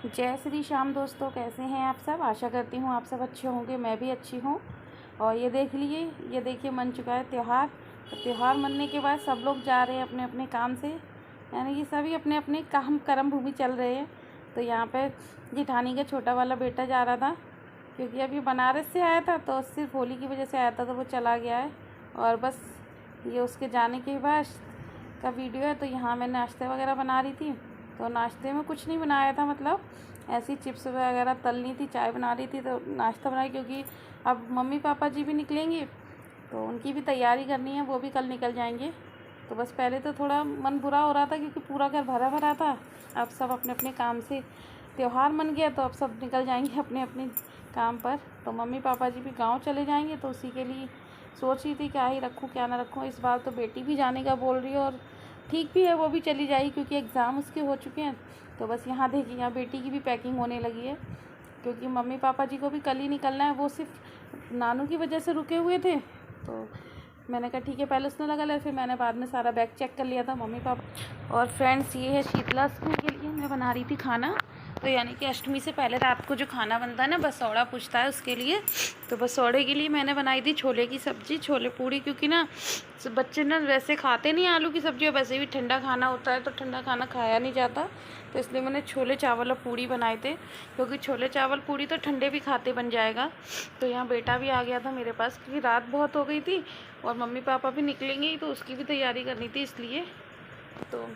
जय श्री श्याम दोस्तों, कैसे हैं आप सब। आशा करती हूँ आप सब अच्छे होंगे, मैं भी अच्छी हूँ। और ये देख लिए, ये देखिए मन चुका है त्यौहार। तो त्यौहार मनने के बाद सब लोग जा रहे हैं अपने अपने काम से, यानी कि सभी अपने अपने काम कर्म भूमि चल रहे हैं। तो यहाँ पे जिठानी का छोटा वाला बेटा जा रहा था, क्योंकि अभी बनारस से आया था, तो सिर्फ होली की वजह से आया था, तो वो चला गया है। और बस ये उसके जाने के बाद का वीडियो है। तो यहाँ मैं नाश्ते वगैरह बना रही थी, तो नाश्ते में कुछ नहीं बनाया था, मतलब ऐसी चिप्स वगैरह तलनी थी, चाय बना रही थी, तो नाश्ता बनाई। क्योंकि अब मम्मी पापा जी भी निकलेंगे, तो उनकी भी तैयारी करनी है, वो भी कल निकल जाएंगे। तो बस पहले तो थोड़ा मन बुरा हो रहा था, क्योंकि पूरा घर भरा भरा था। अब सब अपने अपने काम से, त्यौहार मन गया तो अब सब निकल जाएंगे अपने अपने काम पर। तो मम्मी पापा जी भी गाँव चले जाएंगे, तो उसी के लिए सोच रही थी क्या ही रखूँ क्या ना रखूँ। इस बार तो बेटी भी जाने का बोल रही है, और ठीक भी है, वो भी चली जाएगी, क्योंकि एग्ज़ाम उसके हो चुके हैं। तो बस यहाँ देखिए, यहाँ बेटी की भी पैकिंग होने लगी है, क्योंकि मम्मी पापा जी को भी कल ही निकलना है। वो सिर्फ नानू की वजह से रुके हुए थे, तो मैंने कहा ठीक है, पहले उसने लगा लिया, फिर मैंने बाद में सारा बैग चेक कर लिया था मम्मी पापा। और फ्रेंड्स, ये है शीतलाष्टमी के लिए मैं बना रही थी खाना। तो यानी कि अष्टमी से पहले रात को जो खाना बनता है ना, बसौड़ा पूछता है उसके लिए। तो बसौड़े के लिए मैंने बनाई थी छोले की सब्ज़ी, छोले पूड़ी। क्योंकि ना बच्चे ना वैसे खाते नहीं आलू की सब्ज़ी, और वैसे भी ठंडा खाना होता है, तो ठंडा खाना खाया नहीं जाता। तो इसलिए मैंने छोले चावल और पूड़ी बनाए थे, क्योंकि छोले चावल पूड़ी तो ठंडे भी खाते बन जाएगा। तो यहाँ बेटा भी आ गया था मेरे पास, क्योंकि रात बहुत हो गई थी और मम्मी पापा भी निकलेंगे ही, तो उसकी भी तैयारी करनी थी इसलिए। तो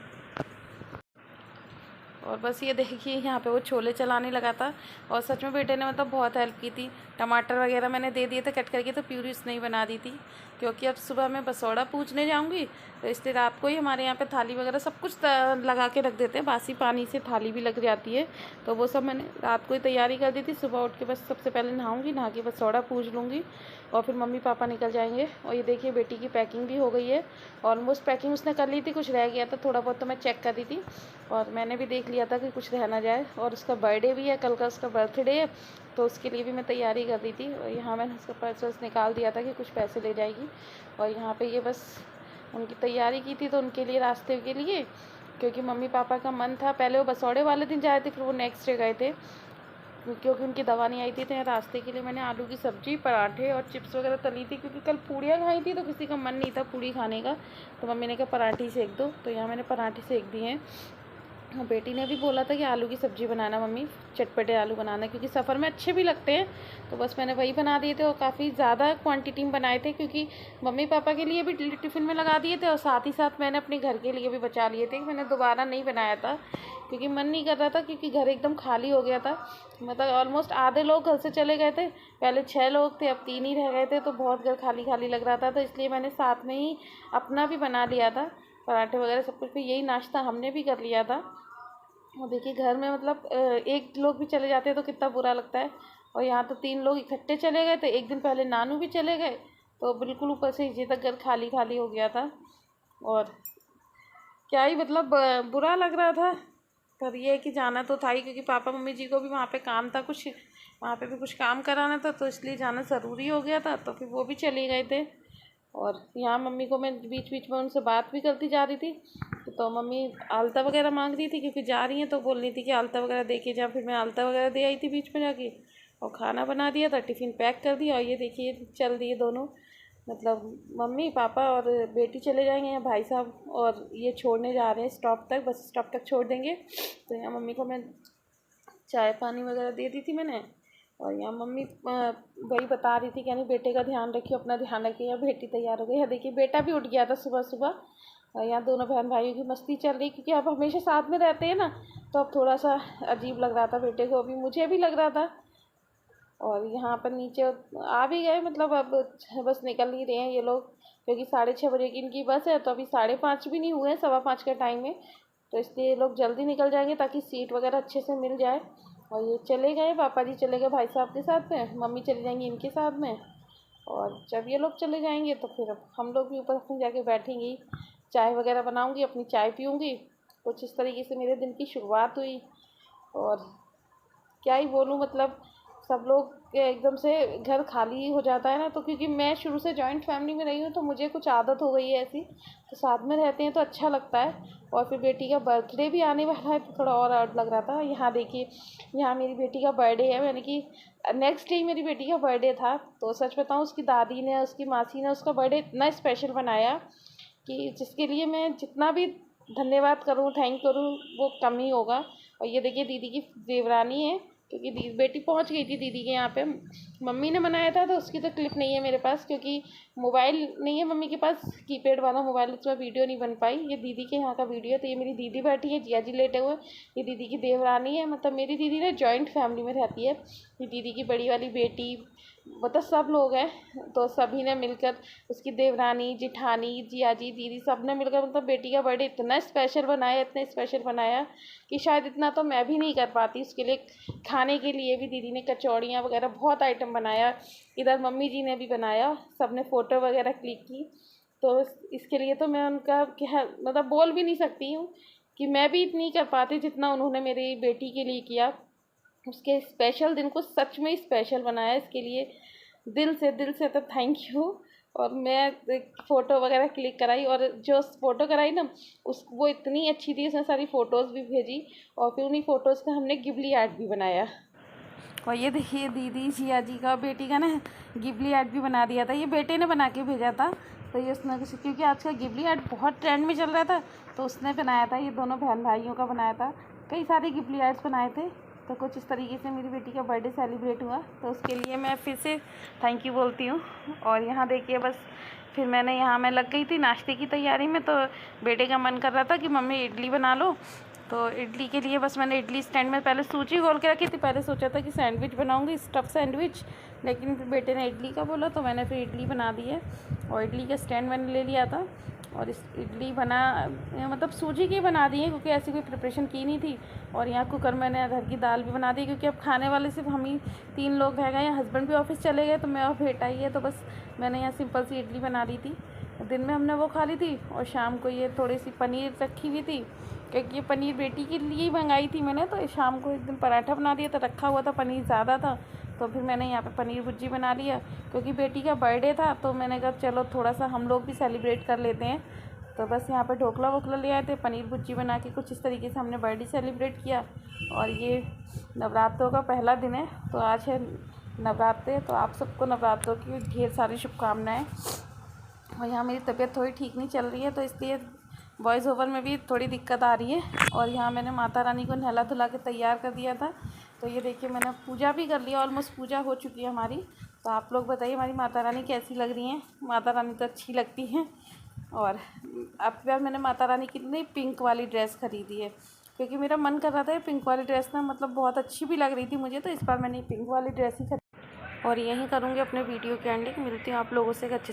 और बस ये देखिए, यहाँ पे वो छोले चलाने लगा था। और सच में बेटे ने मतलब बहुत हेल्प की थी। टमाटर वगैरह मैंने दे दिए थे कट करके, तो प्यूरी उसने ही बना दी थी। क्योंकि अब सुबह मैं बसौड़ा पूछने जाऊँगी, तो इसलिए रात को ही हमारे यहाँ पे थाली वगैरह सब कुछ लगा के रख देते हैं। बासी पानी से थाली भी लग जाती है, तो वो सब मैंने रात को ही तैयारी कर दी थी। सुबह उठ के बस सबसे पहले नहाऊँगी, नहा के बसौड़ा पूछ लूँगी, और फिर मम्मी पापा निकल जाएंगे। और ये देखिए, बेटी की पैकिंग भी हो गई है। ऑलमोस्ट पैकिंग उसने कर ली थी, कुछ रह गया था थोड़ा बहुत, तो मैं चेक कर रही थी। और मैंने भी देख लिया था कि कुछ रह ना जाए। और उसका बर्थडे भी है, कल का उसका बर्थडे है, तो उसके लिए भी मैं तैयारी कर रही थी। और यहाँ मैंने उसका पर्स निकाल दिया था कि कुछ पैसे ले जाएगी। और यहाँ पे ये बस उनकी तैयारी की थी, तो उनके लिए रास्ते के लिए, क्योंकि मम्मी पापा का मन था, पहले वो बसौड़े वाले दिन जाए थे, फिर वो नेक्स्ट डे गए थे, क्योंकि उनकी दवा नहीं आई थी। तो रास्ते के लिए मैंने आलू की सब्ज़ी, पराठे और चिप्स वगैरह तली थी, क्योंकि कल पूड़ियाँ खाई थी, तो किसी का मन नहीं था पूड़ी खाने का। तो मम्मी ने कहा पराठे सेक दो, तो यहाँ मैंने पराठे सेक दिए हैं। हाँ, बेटी ने भी बोला था कि आलू की सब्ज़ी बनाना मम्मी, चटपटे आलू बनाना, क्योंकि सफ़र में अच्छे भी लगते हैं। तो बस मैंने वही बना दिए थे, और काफ़ी ज़्यादा क्वांटिटी में बनाए थे, क्योंकि मम्मी पापा के लिए भी टिफ़िन में लगा दिए थे, और साथ ही साथ मैंने अपने घर के लिए भी बचा लिए थे। मैंने दोबारा नहीं बनाया था, क्योंकि मन नहीं कर रहा था, क्योंकि घर एकदम खाली हो गया था। मतलब ऑलमोस्ट आधे लोग घर से चले गए थे, पहले 6 लोग थे, अब 3 ही रह गए थे, तो बहुत घर खाली खाली लग रहा था। तो इसलिए मैंने साथ में ही अपना भी बना लिया था, पराठे वगैरह सब कुछ। फिर यही नाश्ता हमने भी कर लिया था। और देखिए, घर में मतलब एक लोग भी चले जाते हैं तो कितना बुरा लगता है। और यहाँ तो 3 लोग इकट्ठे चले गए थे, एक दिन पहले नानू भी चले गए, तो बिल्कुल ऊपर से नीचे तक घर खाली खाली हो गया था। और क्या ही मतलब बुरा लग रहा था। पर ये है कि जाना तो था ही, क्योंकि पापा मम्मी जी को भी वहाँ पे काम था, कुछ वहाँ पे भी कुछ काम कराना था, तो इसलिए जाना ज़रूरी हो गया था। तो फिर वो भी चले गए थे। और यहाँ मम्मी को मैं बीच बीच में उनसे बात भी करती जा रही थी। तो मम्मी आलता वगैरह मांग रही थी, क्योंकि जा रही हैं, तो बोल रही थी कि आलता वगैरह दे के जा। फिर मैं आलता वगैरह दे आई थी बीच में जाके, और खाना बना दिया था, टिफ़िन पैक कर दिया। और ये देखिए चल दिए दोनों, मतलब मम्मी पापा और बेटी चले जाएंगे, यहाँ भाई साहब और ये छोड़ने जा रहे हैं स्टॉप तक, बस स्टॉप तक छोड़ देंगे। तो यहाँ मम्मी को मैं चाय पानी वगैरह दे दी थी मैंने। और यहाँ मम्मी वही बता रही थी कि यानी बेटे का ध्यान रखिए, अपना ध्यान रखिए। यहाँ बेटी तैयार हो गई है, देखिए बेटा भी उठ गया था सुबह सुबह। और यहाँ दोनों बहन भाइयों की मस्ती चल रही, क्योंकि अब हमेशा साथ में रहते हैं ना, तो अब थोड़ा सा अजीब लग रहा था बेटे को, अभी मुझे भी लग रहा था। और यहाँ पर नीचे आ भी गए, मतलब अब बस निकल ही रहे हैं ये लोग, क्योंकि 6:30 बजे की इनकी बस है, तो अभी 5:30 भी नहीं हुए हैं, 5:15 का टाइम है। तो इसलिए ये लोग जल्दी निकल जाएंगे, ताकि सीट वगैरह अच्छे से मिल जाए। और ये चले गए, पापा जी चले गए भाई साहब के साथ में, मम्मी चली जाएंगी इनके साथ में। और जब ये लोग चले जाएंगे, तो फिर हम लोग भी ऊपर अपनी जाके बैठेंगे, चाय वगैरह बनाऊँगी, अपनी चाय पीऊँगी। कुछ इस तरीके से मेरे दिन की शुरुआत हुई। और क्या ही बोलूँ, मतलब सब लोग एकदम से घर खाली हो जाता है ना, तो क्योंकि मैं शुरू से जॉइंट फैमिली में रही हूँ तो मुझे कुछ आदत हो गई है ऐसी, तो साथ में रहते हैं तो अच्छा लगता है। और फिर बेटी का बर्थडे भी आने वाला है तो थोड़ा और ऑड लग रहा था। यहाँ देखिए, यहाँ मेरी बेटी का बर्थडे है, यानी कि नेक्स्ट डे मेरी बेटी का बर्थडे था। तो सच बताऊँ, उसकी दादी ने, उसकी मासी ने उसका बर्थडे इतना स्पेशल बनाया कि जिसके लिए मैं जितना भी धन्यवाद करूँ, थैंक करूँ, वो कम ही होगा। और ये देखिए दीदी की देवरानी है, क्योंकि बेटी पहुंच गई थी दीदी के यहाँ पे। मम्मी ने बनाया था तो उसकी तो क्लिप नहीं है मेरे पास, क्योंकि मोबाइल नहीं है मम्मी के पास, कीपैड वाला मोबाइल, उसमें वीडियो नहीं बन पाई। ये दीदी के यहाँ का वीडियो है। तो ये मेरी दीदी बैठी है, जिया जी लेटे हुए। ये दीदी की देवरानी है, मतलब मेरी दीदी ना जॉइंट फैमिली में रहती है। ये दीदी की बड़ी वाली बेटी, मतलब सब लोग हैं। तो सभी ने मिलकर, उसकी देवरानी, जिठानी, जिया जी, दीदी, सब ने मिलकर मतलब बेटी का बर्थडे इतना स्पेशल बनाया, इतना स्पेशल बनाया कि शायद इतना तो मैं भी नहीं कर पाती। उसके लिए खाने के लिए भी दीदी ने कचौड़ियाँ वगैरह बहुत आइटम बनाया। इधर मम्मी जी ने भी बनाया, सब ने फ़ोटो वगैरह क्लिक की। तो इसके लिए तो मैं उनका क्या मतलब बोल भी नहीं सकती हूँ कि मैं भी इतनी कर पाती जितना उन्होंने मेरी बेटी के लिए किया। उसके स्पेशल दिन को सच में स्पेशल बनाया, इसके लिए दिल से तो थैंक यू। और मैं फ़ोटो वगैरह क्लिक कराई, और जो फ़ोटो कराई ना वो इतनी अच्छी थी, उसने सारी फ़ोटोज़ भी भेजी। और फिर उन्हीं फ़ोटोज़ का हमने गिबली आर्ट भी बनाया। और ये देखिए दीदी जिया जी का बेटी का ना गिबली आर्ट भी बना दिया था, ये बेटे ने बना के भेजा था। तो ये उसने, क्योंकि आजकल गिबली आर्ट बहुत ट्रेंड में चल रहा था, तो उसने बनाया था। ये दोनों बहन भाइयों का बनाया था, कई सारे गिबली आर्ट्स बनाए थे। तो कुछ इस तरीके से मेरी बेटी का बर्थडे सेलिब्रेट हुआ, तो उसके लिए मैं फिर से थैंक यू बोलती हूँ। और यहाँ देखिए बस फिर मैं लग गई थी नाश्ते की तैयारी में। तो बेटे का मन कर रहा था कि मम्मी इडली बना लो, तो इडली के लिए बस मैंने इडली स्टैंड में पहले सूजी घोल के रखी थी। पहले सोचा था कि सैंडविच बनाऊंगी, स्टफ़ सैंडविच, लेकिन फिर बेटे ने इडली का बोला तो मैंने फिर इडली बना दी है। और इडली का स्टैंड मैंने ले लिया था, और इस इडली बना मतलब सूजी की बना दी है, क्योंकि ऐसी कोई प्रिपरेशन की नहीं थी। और यहाँ कुकर मैंने अरहर की दाल भी बना दी, क्योंकि अब खाने वाले सिर्फ हम ही 3 लोग रह गए हैं। हस्बैंड भी ऑफिस चले गए, तो मैं और बेटा ही है। तो बस मैंने यहाँ सिंपल सी इडली बना दी थी। दिन में हमने वो खा ली थी, और शाम को ये थोड़ी सी पनीर रखी हुई थी, क्योंकि ये पनीर बेटी के लिए ही मंगाई थी मैंने। तो शाम को एक दिन पराठा बना दिया, तो रखा हुआ था, पनीर ज़्यादा था, तो फिर मैंने यहाँ पे पनीर भुर्जी बना लिया। क्योंकि बेटी का बर्थडे था, तो मैंने कहा चलो थोड़ा सा हम लोग भी सेलिब्रेट कर लेते हैं। तो बस यहाँ पे ढोकला वोकला ले आए थे, पनीर भुर्जी बना के कुछ इस तरीके से हमने बर्थडे सेलिब्रेट किया। और ये नवरात्रों का पहला दिन है, तो आज है नवरात्रे, तो आप सबको नवरात्रों की ढेर सारी शुभकामनाएँ। और यहाँ मेरी तबीयत थोड़ी ठीक नहीं चल रही है, तो इसलिए वॉइस ओवर में भी थोड़ी दिक्कत आ रही है। और यहाँ मैंने माता रानी को नहला धुला के तैयार कर दिया था। तो ये देखिए मैंने पूजा भी कर लिया, ऑलमोस्ट पूजा हो चुकी है हमारी। तो आप लोग बताइए हमारी माता रानी कैसी लग रही हैं। माता रानी तो अच्छी लगती हैं। और अब बार मैंने माता रानी की नई पिंक वाली ड्रेस ख़रीदी है, क्योंकि मेरा मन कर रहा था पिंक वाली ड्रेस ना, मतलब बहुत अच्छी भी लग रही थी मुझे। तो इस बार मैंने पिंक वाली ड्रेस ही खरीदी। और यहीं करूँगी अपने वीडियो के एंडिंग। मिलती हूँ आप लोगों से एक अच्छे से